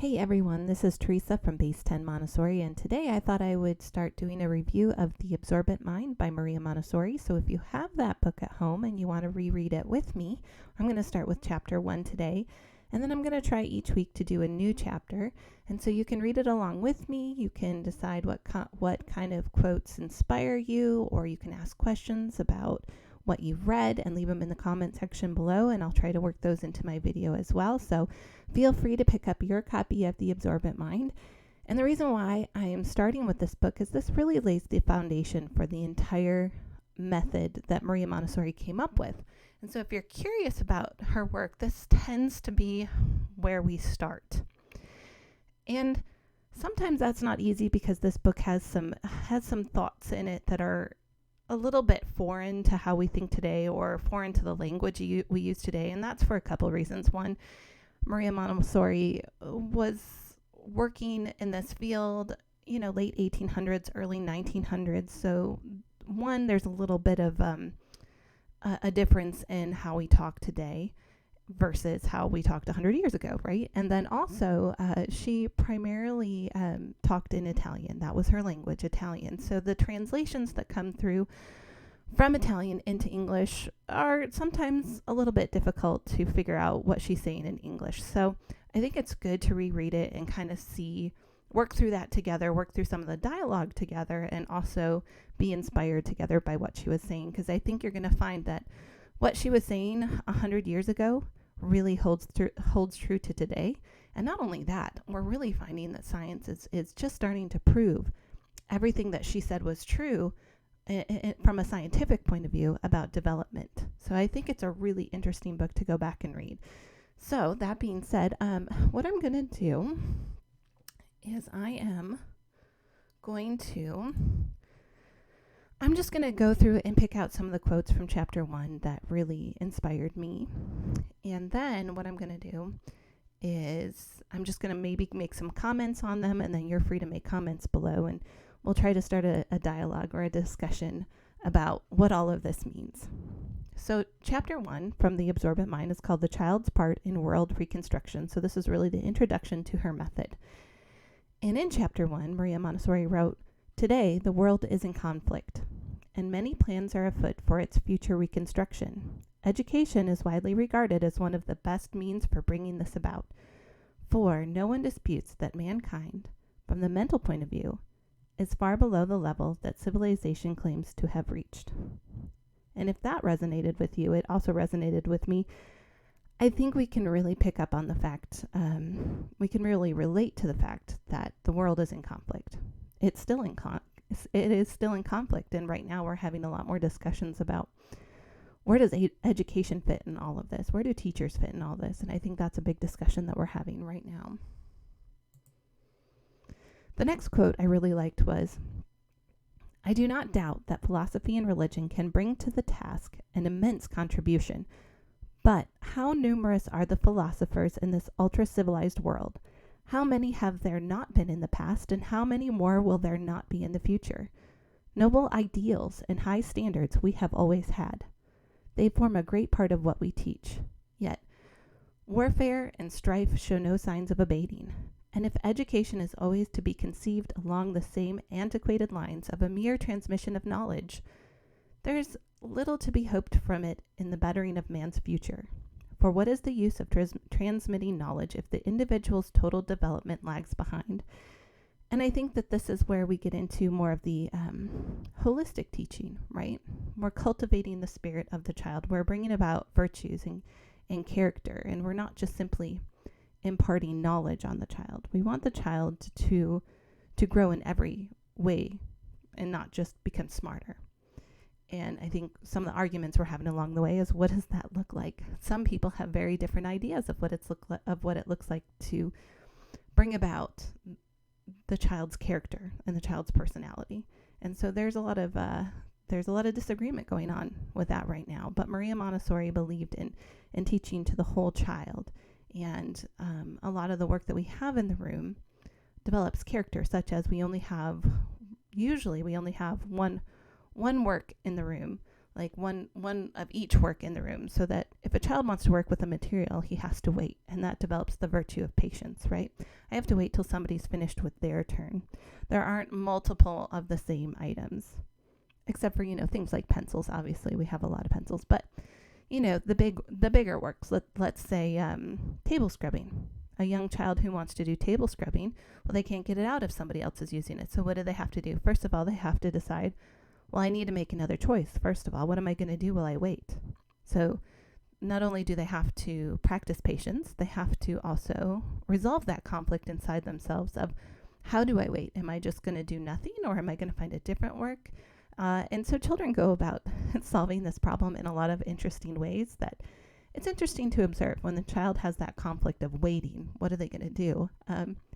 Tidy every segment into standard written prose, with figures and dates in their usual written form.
Hey everyone, this is Teresa from Base 10 Montessori, and today I thought I would start doing a review of The Absorbent Mind by Maria Montessori. So if you have that book at home and you want to reread it with me, I'm going to start with chapter 1 today, and then I'm going to try each week to do a new chapter. And so you can read it along with me. You can decide what kind of quotes inspire you, or you can ask questions about what you've read and leave them in the comment section below, and I'll try to work those into my video as well. So feel free to pick up your copy of The Absorbent Mind. And the reason why I am starting with this book is this really lays the foundation for the entire method that Maria Montessori came up with. And so if you're curious about her work, this tends to be where we start. And sometimes that's not easy because this book has some thoughts in it that are a little bit foreign to how we think today, or foreign to the language we use today. And that's for a couple of reasons. One, Maria Montessori was working in this field, late 1800s, early 1900s. So one, there's a little bit of a difference in how we talk today versus how we talked 100 years ago, right? And then also, she primarily talked in Italian. That was her language, Italian. So the translations that come through from Italian into English are sometimes a little bit difficult to figure out what she's saying in English. So I think it's good to reread it and kind of work through that together, work through some of the dialogue together, and also be inspired together by what she was saying. Because I think you're going to find that what she was saying 100 years ago really holds true to today. And not only that, we're really finding that science is just starting to prove everything that she said was true from a scientific point of view about development. So I think it's a really interesting book to go back and read. So that being said, what I'm going to do is I'm just going to go through and pick out some of the quotes from chapter 1 that really inspired me. And then what I'm going to do is I'm just going to maybe make some comments on them, and then you're free to make comments below, and we'll try to start a dialogue or a discussion about what all of this means. So chapter 1 from The Absorbent Mind is called The Child's Part in World Reconstruction. So this is really the introduction to her method. And in chapter 1, Maria Montessori wrote, "Today, the world is in conflict, and many plans are afoot for its future reconstruction. Education is widely regarded as one of the best means for bringing this about, for no one disputes that mankind, from the mental point of view, is far below the level that civilization claims to have reached." And if that resonated with you, it also resonated with me. I think we can really pick up on the fact, we can really relate to the fact that the world is in conflict. It is still in conflict, and right now we're having a lot more discussions about where does education fit in all of this? Where do teachers fit in all this? And I think that's a big discussion that we're having right now. The next quote I really liked was, "I do not doubt that philosophy and religion can bring to the task an immense contribution, but how numerous are the philosophers in this ultra-civilized world? How many have there not been in the past, and how many more will there not be in the future? Noble ideals and high standards we have always had. They form a great part of what we teach. Yet, warfare and strife show no signs of abating. And if education is always to be conceived along the same antiquated lines of a mere transmission of knowledge, there is little to be hoped from it in the bettering of man's future. For what is the use of transmitting knowledge if the individual's total development lags behind?" And I think that this is where we get into more of the holistic teaching, right? We're cultivating the spirit of the child. We're bringing about virtues and character, and we're not just simply imparting knowledge on the child. We want the child to grow in every way and not just become smarter. And I think some of the arguments we're having along the way is, what does that look like? Some people have very different ideas of what it looks like to bring about the child's character and the child's personality. And so there's a lot of disagreement going on with that right now. But Maria Montessori believed in teaching to the whole child. And a lot of the work that we have in the room develops character, such as we only have one work in the room, like one of each work in the room, so that if a child wants to work with a material, he has to wait, and that develops the virtue of patience, right? I have to wait till somebody's finished with their turn. There aren't multiple of the same items, except for, things like pencils. Obviously, we have a lot of pencils, but the bigger works. Let's say table scrubbing. A young child who wants to do table scrubbing, well, they can't get it out if somebody else is using it. So what do they have to do? First of all, they have to decide, well, I need to make another choice. First of all, what am I going to do while I wait? So not only do they have to practice patience, they have to also resolve that conflict inside themselves of, how do I wait? Am I just going to do nothing, or am I going to find a different work? And so children go about solving this problem in a lot of interesting ways that it's interesting to observe. When the child has that conflict of waiting, what are they going to do?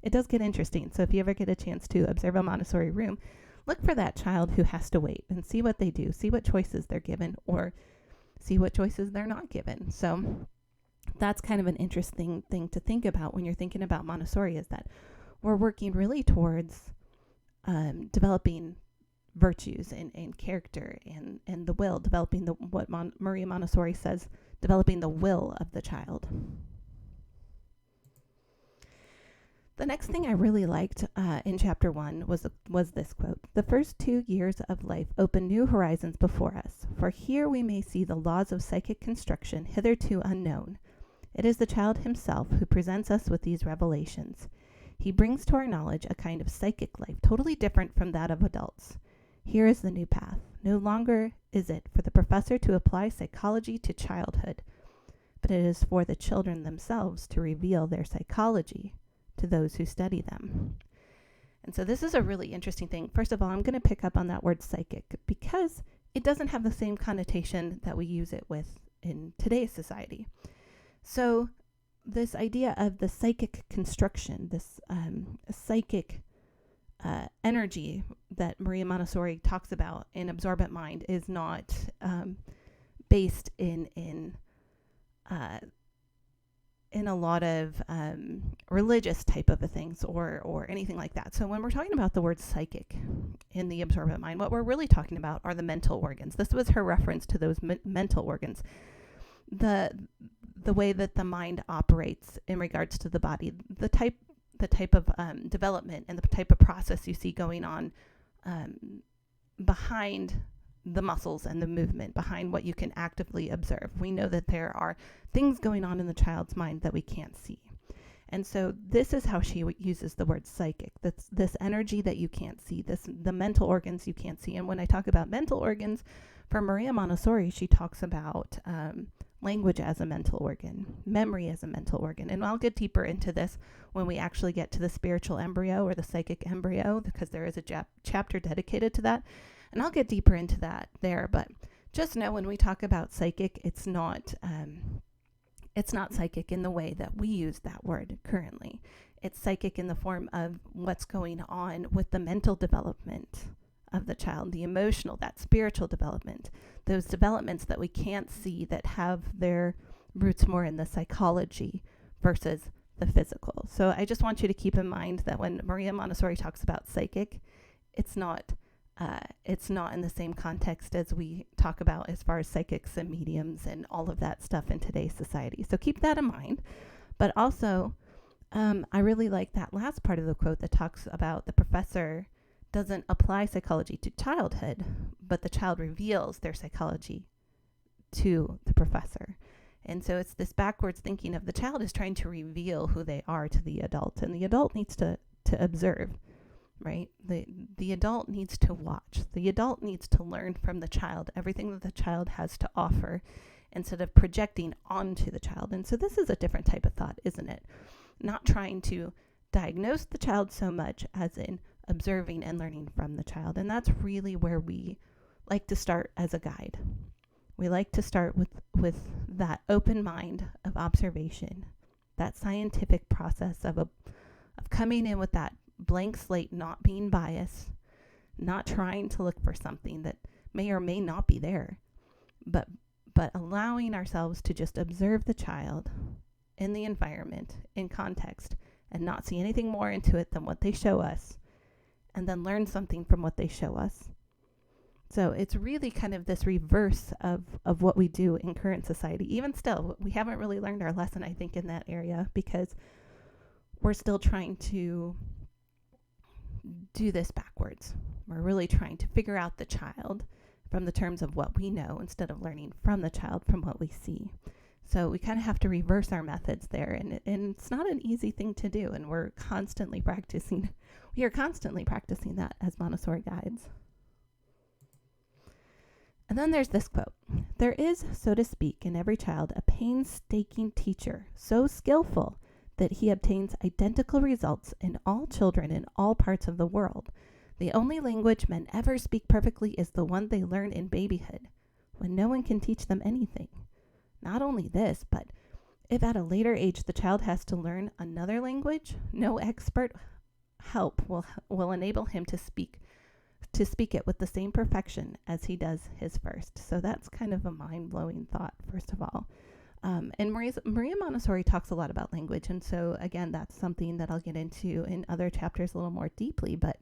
It does get interesting. So if you ever get a chance to observe a Montessori room, look for that child who has to wait and see what they do, see what choices they're given, or see what choices they're not given. So that's kind of an interesting thing to think about when you're thinking about Montessori, is that we're working really towards developing virtues and character and the will, developing what Maria Montessori says, developing the will of the child. The next thing I really liked in chapter 1 was this quote: "The first 2 years of life open new horizons before us, for here we may see the laws of psychic construction hitherto unknown. It is the child himself who presents us with these revelations. He brings to our knowledge a kind of psychic life totally different from that of adults. Here is the new path. No longer is it for the professor to apply psychology to childhood, but it is for the children themselves to reveal their psychology to those who study them." And so this is a really interesting thing. First of all, I'm going to pick up on that word psychic because it doesn't have the same connotation that we use it with in today's society. So this idea of the psychic construction, this psychic energy that Maria Montessori talks about in Absorbent Mind, is not based in a lot of religious type of things or anything like that. So when we're talking about the word psychic in the Absorbent Mind, what we're really talking about are the mental organs. This was her reference to those mental organs, the way that the mind operates in regards to the body, the type of development and the type of process you see going on behind the muscles and the movement, behind what you can actively observe. We know that there are things going on in the child's mind that we can't see. And so this is how she uses the word psychic. That's this energy that you can't see, the mental organs you can't see. And when I talk about mental organs, for Maria Montessori, she talks about language as a mental organ, memory as a mental organ. And I'll get deeper into this when we actually get to the spiritual embryo or the psychic embryo, because there is a chapter dedicated to that. And I'll get deeper into that there. But just know when we talk about psychic, it's not psychic in the way that we use that word currently. It's psychic in the form of what's going on with the mental development of the child, the emotional, that spiritual development, those developments that we can't see that have their roots more in the psychology versus the physical. So I just want you to keep in mind that when Maria Montessori talks about psychic, it's not in the same context as we talk about as far as psychics and mediums and all of that stuff in today's society. So keep that in mind. But also, I really like that last part of the quote that talks about the professor doesn't apply psychology to childhood, but the child reveals their psychology to the professor. And so it's this backwards thinking of the child is trying to reveal who they are to the adult, and the adult needs to observe, right? The adult needs to watch. The adult needs to learn from the child everything that the child has to offer instead of projecting onto the child. And so this is a different type of thought, isn't it? Not trying to diagnose the child so much as in observing and learning from the child. And that's really where we like to start as a guide. We like to start with that open mind of observation, that scientific process of coming in with that blank slate, not being biased, not trying to look for something that may or may not be there, but allowing ourselves to just observe the child in the environment, in context, and not see anything more into it than what they show us, and then learn something from what they show us. So it's really kind of this reverse of what we do in current society. Even still, we haven't really learned our lesson, I think, in that area, because we're still trying to do this backwards. We're really trying to figure out the child from the terms of what we know instead of learning from the child from what we see. So we kind of have to reverse our methods there, and it's not an easy thing to do, and we're constantly practicing. We are constantly practicing that as Montessori guides. And then there's this quote. There is, so to speak, in every child a painstaking teacher, so skillful that he obtains identical results in all children in all parts of the world. The only language men ever speak perfectly is the one they learn in babyhood, when no one can teach them anything. Not only this, but if at a later age the child has to learn another language, no expert help will enable him to speak it with the same perfection as he does his first. So that's kind of a mind-blowing thought, first of all. And Maria Montessori talks a lot about language. And so, again, that's something that I'll get into in other chapters a little more deeply. But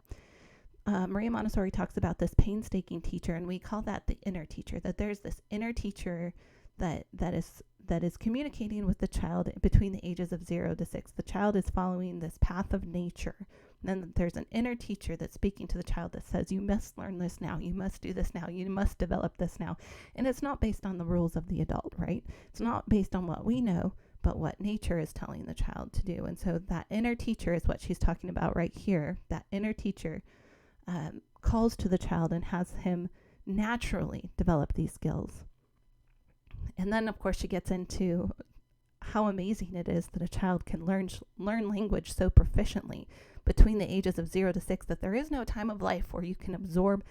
Maria Montessori talks about this painstaking teacher, and we call that the inner teacher, that there's this inner teacher that is communicating with the child between the ages of 0 to 6. The child is following this path of nature. And then there's an inner teacher that's speaking to the child that says, you must learn this now, you must do this now, you must develop this now. And it's not based on the rules of the adult, right? It's not based on what we know, but what nature is telling the child to do. And so that inner teacher is what she's talking about right here. That inner teacher calls to the child and has him naturally develop these skills. And then, of course, she gets into how amazing it is that a child can learn language so proficiently between the ages of 0 to 6, that there is no time of life where you can absorb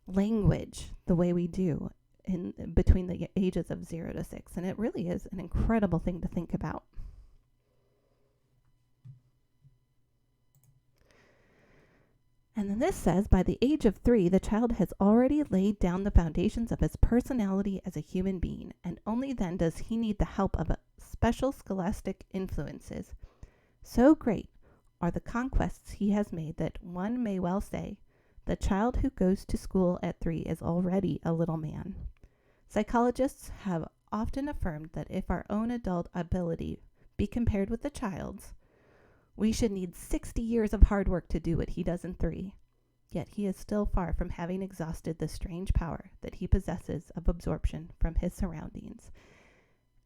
language the way we do in between the ages of 0 to 6. And it really is an incredible thing to think about. And then this says, by the age of 3, the child has already laid down the foundations of his personality as a human being, and only then does he need the help of special scholastic influences. So great are the conquests he has made that one may well say, the child who goes to school at 3 is already a little man. Psychologists have often affirmed that if our own adult ability be compared with the child's, we should need 60 years of hard work to do what he does in 3. Yet he is still far from having exhausted the strange power that he possesses of absorption from his surroundings.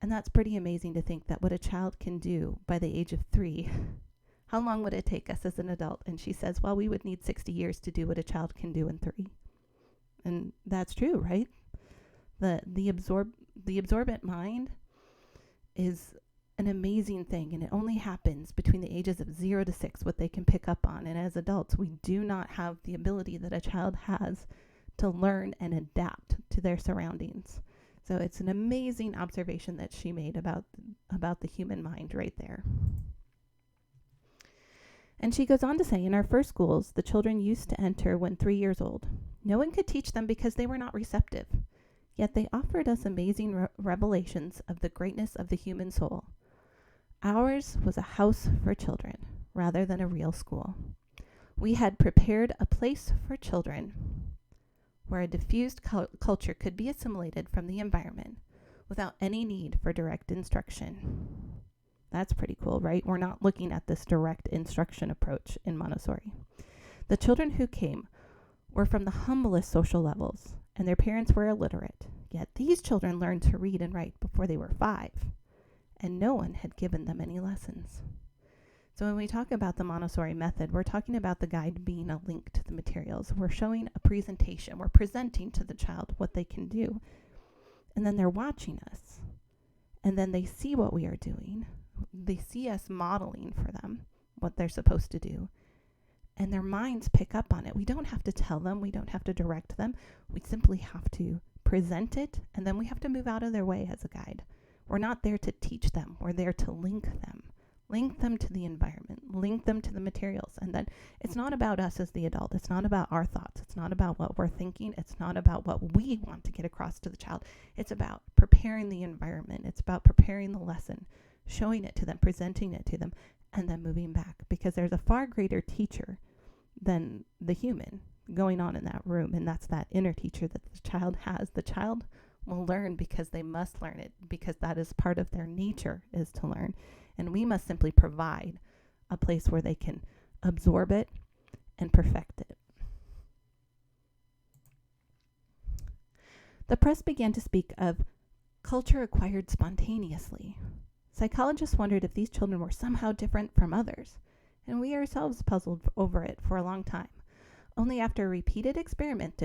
And that's pretty amazing to think that what a child can do by the age of 3, how long would it take us as an adult? And she says, well, we would need 60 years to do what a child can do in 3. And that's true, right? The absorbent mind is an amazing thing, and it only happens between the ages of 0 to 6, what they can pick up on. And as adults, we do not have the ability that a child has to learn and adapt to their surroundings. So it's an amazing observation that she made about the human mind right there. And she goes on to say, in our first schools, the children used to enter when 3 years old. No one could teach them because they were not receptive. Yet they offered us amazing revelations of the greatness of the human soul. Ours was a house for children rather than a real school. We had prepared a place for children where a diffused culture could be assimilated from the environment without any need for direct instruction. That's pretty cool, right? We're not looking at this direct instruction approach in Montessori. The children who came were from the humblest social levels, and their parents were illiterate. Yet these children learned to read and write before they were 5, and no one had given them any lessons. So when we talk about the Montessori method, we're talking about the guide being a link to the materials. We're showing a presentation. We're presenting to the child what they can do. And then they're watching us. And then they see what we are doing. They see us modeling for them what they're supposed to do. And their minds pick up on it. We don't have to tell them. We don't have to direct them. We simply have to present it, and then we have to move out of their way as a guide. We're not there to teach them. We're there to link them to the environment, link them to the materials. And then it's not about us as the adult. It's not about our thoughts. It's not about what we're thinking. It's not about what we want to get across to the child. It's about preparing the environment. It's about preparing the lesson, showing it to them, presenting it to them, and then moving back, because there's a far greater teacher than the human. going on in that room, and that's that inner teacher that the child has. The child will learn because they must learn it, because that is part of their nature, is to learn. And we must simply provide a place where they can absorb it and perfect it. The press began to speak of culture acquired spontaneously. Psychologists wondered if these children were somehow different from others, and we ourselves puzzled over it for a long time. Only after repeated experiments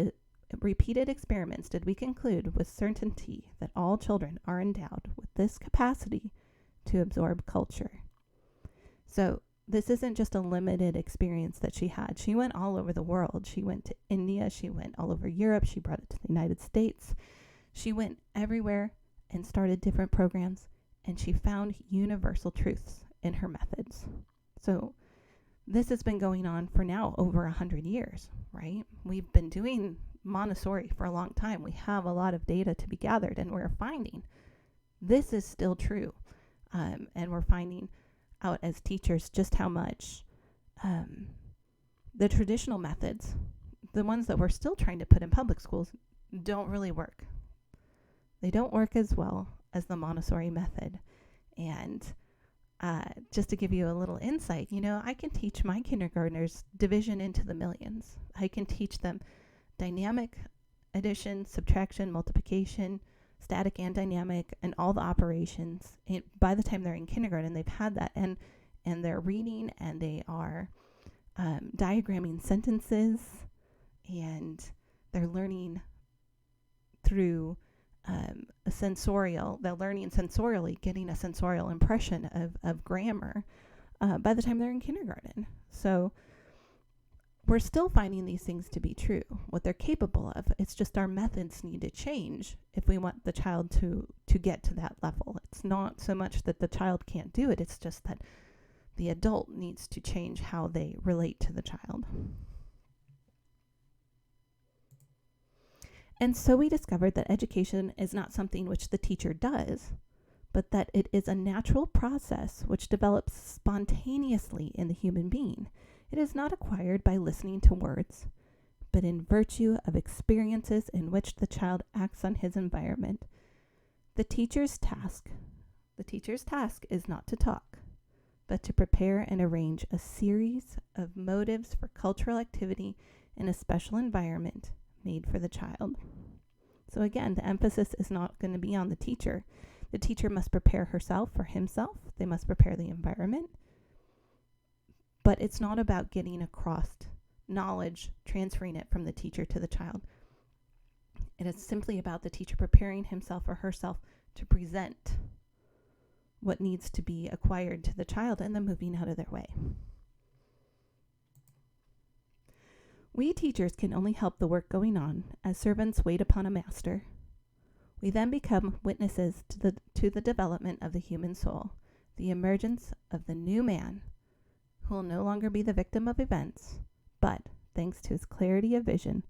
did we conclude with certainty that all children are endowed with this capacity to absorb culture. So this isn't just a limited experience that she had. She went all over the world. She went to India. She went all over Europe. She brought it to the United States. She went everywhere and started different programs, and she found universal truths in her methods. So this has been going on for now over 100 years, right? We've been doing Montessori for a long time. We have a lot of data to be gathered, and we're finding this is still true. And we're finding out as teachers just how much the traditional methods, the ones that we're still trying to put in public schools, don't really work. They don't work as well as the Montessori method. And just to give you a little insight, I can teach my kindergartners division into the millions. I can teach them dynamic addition, subtraction, multiplication, static and dynamic, and all the operations. And by the time they're in kindergarten, they've had that, and they're reading, and they are diagramming sentences, and they're learning through they're learning sensorially, getting a sensorial impression of grammar by the time they're in kindergarten. So we're still finding these things to be true, what they're capable of. It's just our methods need to change if we want the child to get to that level. It's not so much that the child can't do it, it's just that the adult needs to change how they relate to the child. And so we discovered that education is not something which the teacher does, but that it is a natural process which develops spontaneously in the human being. It is not acquired by listening to words, but in virtue of experiences in which the child acts on his environment. The teacher's task is not to talk, but to prepare and arrange a series of motives for cultural activity in a special environment made for the child. So again, the emphasis is not going to be on the teacher. The teacher must prepare herself or himself. They must prepare the environment. But it's not about getting across knowledge, transferring it from the teacher to the child. It is simply about the teacher preparing himself or herself to present what needs to be acquired to the child and then moving out of their way. We teachers can only help the work going on as servants wait upon a master. We then become witnesses to the development of the human soul, the emergence of the new man, who will no longer be the victim of events, but, thanks to his clarity of vision,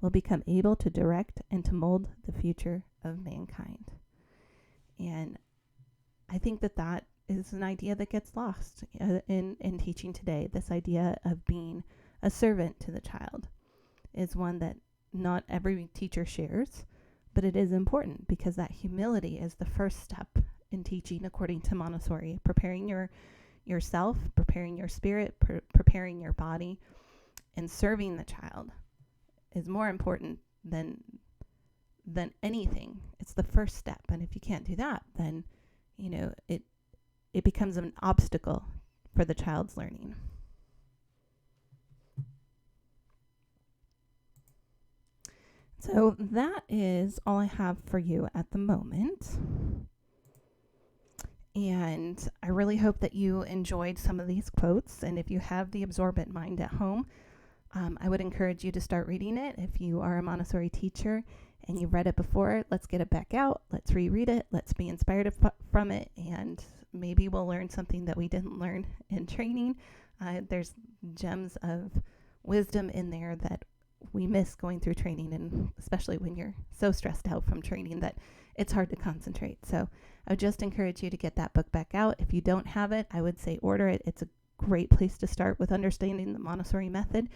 will become able to direct and to mold the future of mankind. And I think that is an idea that gets lost in teaching today. This idea of being a servant to the child is one that not every teacher shares, but it is important because that humility is the first step in teaching according to Montessori. Preparing yourself, preparing your spirit, preparing your body, and serving the child is more important than anything. It's the first step, and if you can't do that, then it becomes an obstacle for the child's learning. So that is all I have for you at the moment. And I really hope that you enjoyed some of these quotes. And if you have the Absorbent Mind at home, I would encourage you to start reading it. If you are a Montessori teacher and you've read it before, let's get it back out. Let's reread it. Let's be inspired from it. And maybe we'll learn something that we didn't learn in training. There's gems of wisdom in there that we miss going through training, and especially when you're so stressed out from training that it's hard to concentrate. So I would just encourage you to get that book back out. If you don't have it, I would say order it. It's a great place to start with understanding the Montessori method.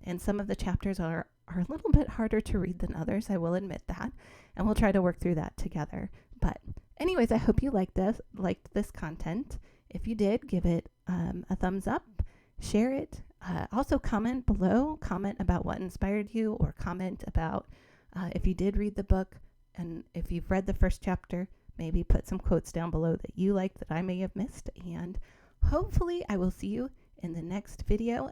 And some of the chapters are a little bit harder to read than others, I will admit that. And we'll try to work through that together. But anyways, I hope you liked this content. If you did, give it a thumbs up, share it. Also comment below, comment about what inspired you, or comment about if you did read the book, and if you've read the first chapter, maybe put some quotes down below that you liked that I may have missed. And hopefully I will see you in the next video.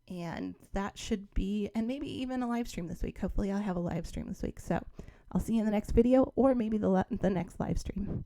And that should be, and maybe even a live stream this week. Hopefully I'll have a live stream this week. So I'll see you in the next video, or maybe the next live stream.